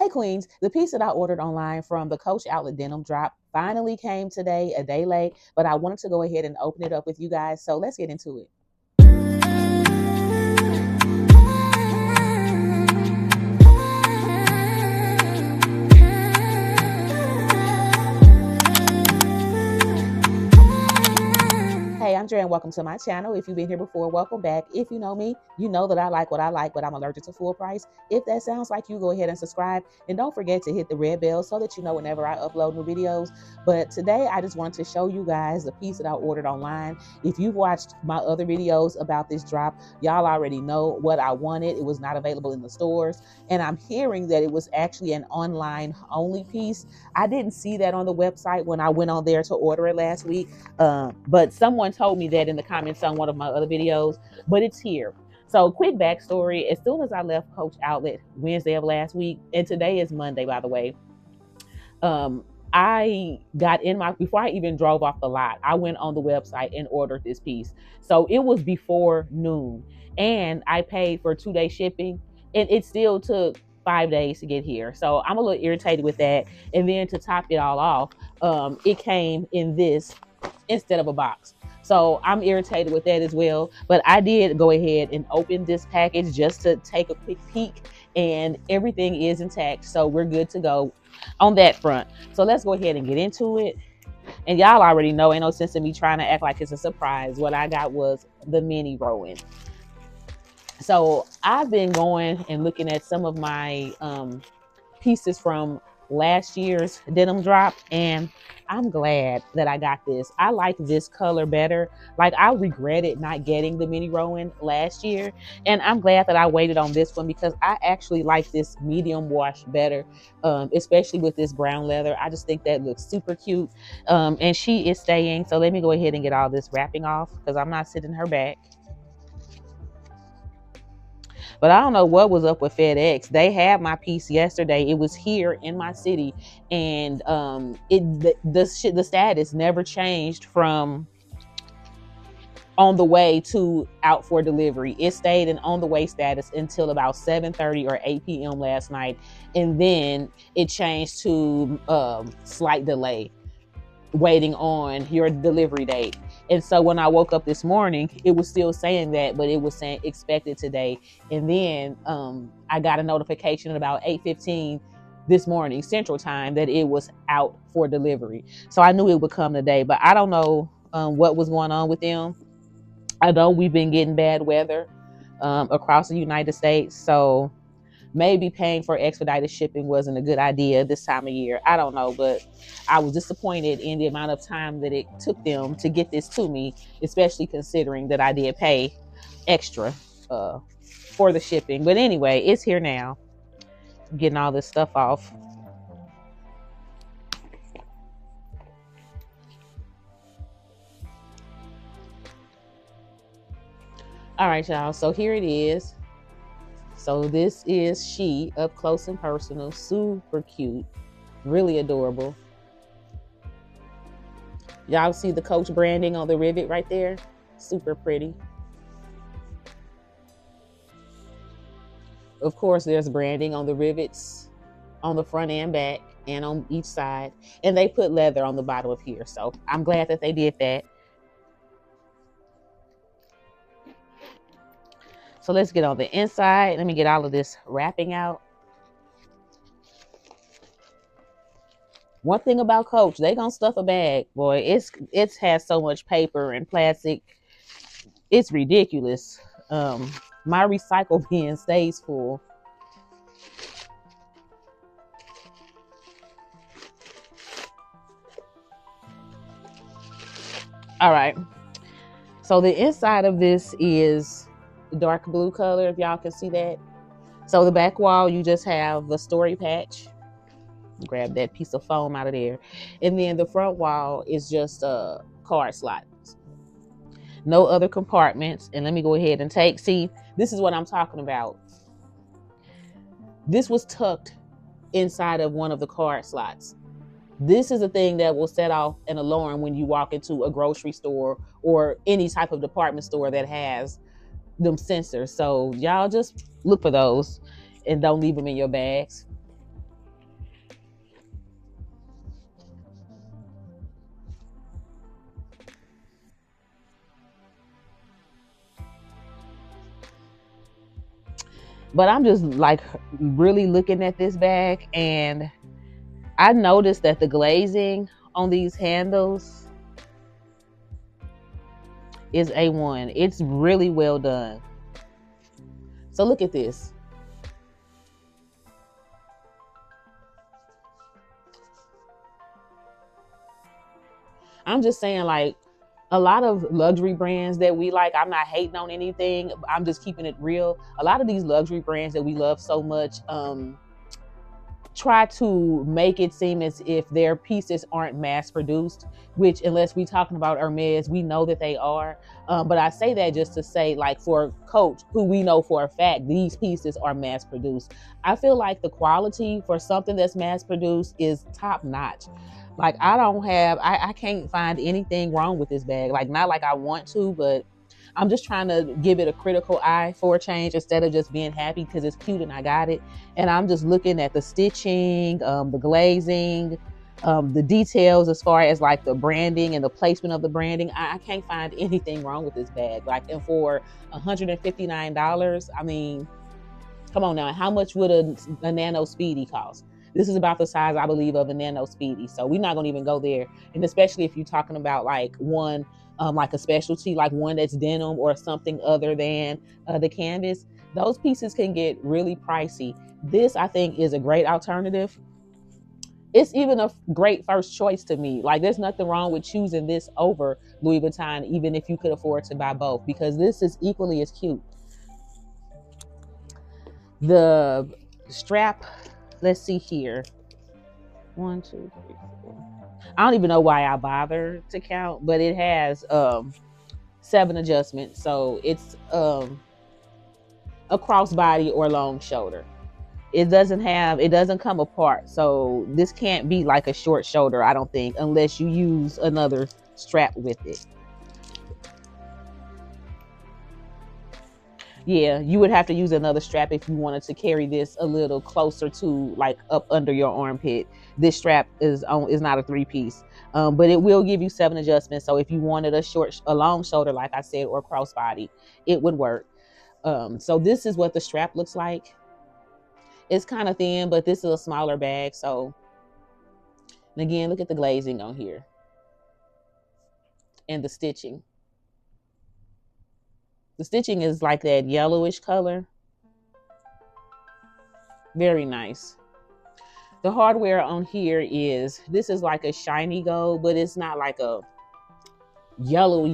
Hey Queens, the piece that I ordered online from the Coach Outlet Denim drop finally came today, a day late, but I wanted to go ahead and open it up with you guys. So let's get into it. Hey, I'm Dre and welcome to my channel. If you've been here before, welcome back. If you know me, you know that I like what I like, but I'm allergic to full price. If that sounds like you, go ahead and subscribe. And don't forget to hit the red bell so that you know whenever I upload new videos. But today, I just wanted to show you guys the piece that I ordered online. If you've watched my other videos about this drop, y'all already know what I wanted. It was not available in the stores. And I'm hearing that it was actually an online only piece. I didn't see that on the website when I went on there to order it last week. But someone told me that in the comments on one of my other videos, but it's here. So quick backstory, as soon as I left Coach Outlet Wednesday of last week, and today is Monday, by the way, I got in before I even drove off the lot, I went on the website and ordered this piece. So it was before noon and I paid for 2-day shipping and it still took 5 days to get here. So I'm a little irritated with that. And then to top it all off, it came in this instead of a box. So I'm irritated with that as well. But I did go ahead and open this package just to take a quick peek, and everything is intact. So we're good to go on that front. So let's go ahead and get into it. And y'all already know, ain't no sense in me trying to act like it's a surprise. What I got was the mini Rowan. So I've been going and looking at some of my pieces from last year's denim drop, and I'm glad that I got this. I like this color better. Like, I regretted not getting the mini Rowan last year, and I'm glad that I waited on this one because I actually like this medium wash better, especially with this brown leather. I just think that looks super cute, and she is staying. So let me go ahead and get all this wrapping off because I'm not sitting her back. But I don't know what was up with FedEx. They had my piece yesterday. It was here in my city, and the status never changed from on the way to out for delivery. It stayed in on the way status until about 7:30 or 8 p.m. last night, and then it changed to slight delay, waiting on your delivery date. And so when I woke up this morning, it was still saying that, but it was saying expected today. And then I got a notification at about 8:15 this morning, Central Time, that it was out for delivery. So I knew it would come today, but I don't know what was going on with them. I know we've been getting bad weather across the United States, so maybe paying for expedited shipping wasn't a good idea this time of year. I don't know, but I was disappointed in the amount of time that it took them to get this to me, especially considering that I did pay extra for the shipping. But anyway, it's here now. Getting all this stuff off. All right, y'all. So here it is. So this is she up close and personal, super cute, really adorable. Y'all see the Coach branding on the rivet right there? Super pretty. Of course, there's branding on the rivets on the front and back and on each side. And they put leather on the bottom of here. So I'm glad that they did that. So let's get on the inside. Let me get all of this wrapping out. One thing about Coach, they gonna stuff a bag, boy. It has so much paper and plastic. It's ridiculous. My recycle bin stays full. All right. So the inside of this is dark blue color, if y'all can see that. So the back wall, you just have the story patch. Grab that piece of foam out of there. And then the front wall is just a card slot. No other compartments. And let me go ahead and see, this is what I'm talking about. This was tucked inside of one of the card slots. This is a thing that will set off an alarm when you walk into a grocery store or any type of department store that has them sensors. So y'all just look for those and don't leave them in your bags. But I'm just like really looking at this bag, and I noticed that the glazing on these handles is A1. It's really well done. So look at this. I'm just saying, like, a lot of luxury brands that we like, I'm not hating on anything, I'm just keeping it real. A lot of these luxury brands that we love so much try to make it seem as if their pieces aren't mass produced, which, unless we're talking about Hermes, we know that they are. But I say that just to say, like, for Coach, who we know for a fact these pieces are mass produced, I feel like the quality for something that's mass produced is top notch. Like, I can't find anything wrong with this bag. Like, not like I want to, but I'm just trying to give it a critical eye for a change instead of just being happy because it's cute and I got it. And I'm just looking at the stitching, the glazing, the details as far as like the branding and the placement of the branding. I can't find anything wrong with this bag. Like, and for $159, I mean, come on now. How much would a Nano Speedy cost? This is about the size, I believe, of a Nano Speedy. So we're not going to even go there. And especially if you're talking about like one, like a specialty, like one that's denim or something other than the canvas, those pieces can get really pricey. This, I think, is a great alternative. It's even a great first choice to me. Like, there's nothing wrong with choosing this over Louis Vuitton, even if you could afford to buy both, because this is equally as cute. The strap, let's see here. 1, 2, 3, 4. I don't even know why I bother to count, but it has 7 adjustments. So it's a crossbody or long shoulder. It doesn't come apart. So this can't be like a short shoulder, I don't think, unless you use another strap with it. Yeah, you would have to use another strap if you wanted to carry this a little closer to, like, up under your armpit. This strap is not a 3-piece, but it will give you 7 adjustments. So if you wanted a long shoulder, like I said, or crossbody, it would work. So this is what the strap looks like. It's kind of thin, but this is a smaller bag. So, and again, look at the glazing on here and the stitching. The stitching is like that yellowish color. Very nice. The hardware on here this is like a shiny gold, but it's not like a yellow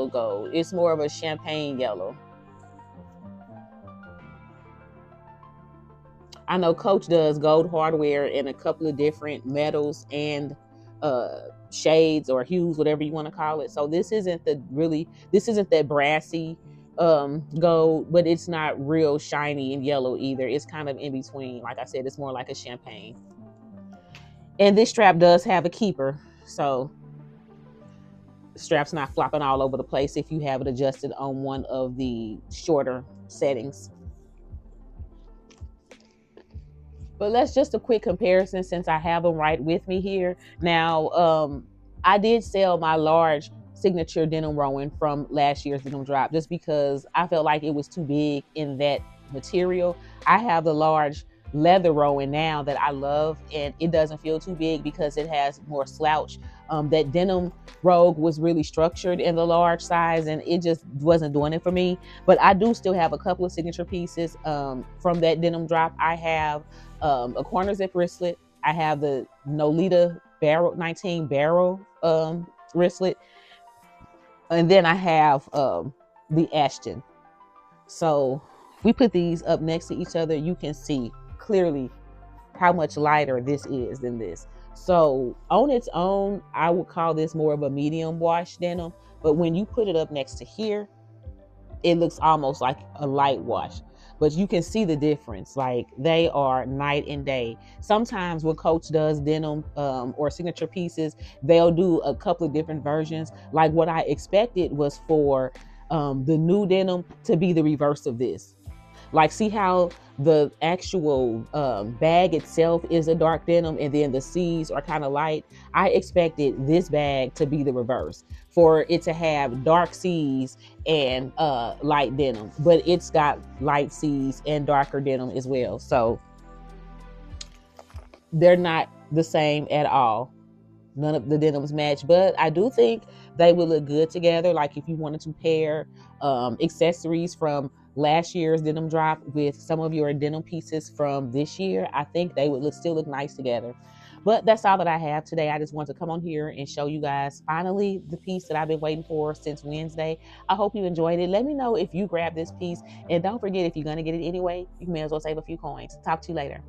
gold. It's more of a champagne yellow. I know Coach does gold hardware in a couple of different metals and shades or hues, whatever you want to call it. So this isn't that brassy gold, but it's not real shiny and yellow either. It's kind of in between. Like I said, it's more like a champagne. And this strap does have a keeper, so the strap's not flopping all over the place if you have it adjusted on one of the shorter settings. But let's just a quick comparison since I have them right with me here. Now, I did sell my large signature denim Rowan from last year's denim drop just because I felt like it was too big in that material. I have the large leather Rowan now that I love, and it doesn't feel too big because it has more slouch. That denim Rogue was really structured in the large size, and it just wasn't doing it for me. But I do still have a couple of signature pieces from that denim drop. I have a corner zip wristlet. I have the Nolita Barrel 19 Barrel wristlet, and then I have the Ashton. So if we put these up next to each other, you can see clearly how much lighter this is than this. So on its own, I would call this more of a medium wash denim, but when you put it up next to here, it looks almost like a light wash. But you can see the difference. Like, they are night and day. Sometimes when Coach does denim or signature pieces, they'll do a couple of different versions. Like, what I expected was for the new denim to be the reverse of this. Like, see how the actual bag itself is a dark denim and then the C's are kind of light. I expected this bag to be the reverse, for it to have dark C's and light denim, but it's got light C's and darker denim as well. So they're not the same at all. None of the denims match, but I do think they would look good together. Like if you wanted to pair accessories from last year's denim drop with some of your denim pieces from this year, I think they would still look nice together. But that's all that I have today. I just want to come on here and show you guys finally the piece that I've been waiting for since Wednesday. I hope you enjoyed it. Let me know if you grabbed this piece, and don't forget, if you're going to get it anyway, you may as well save a few coins. Talk to you later.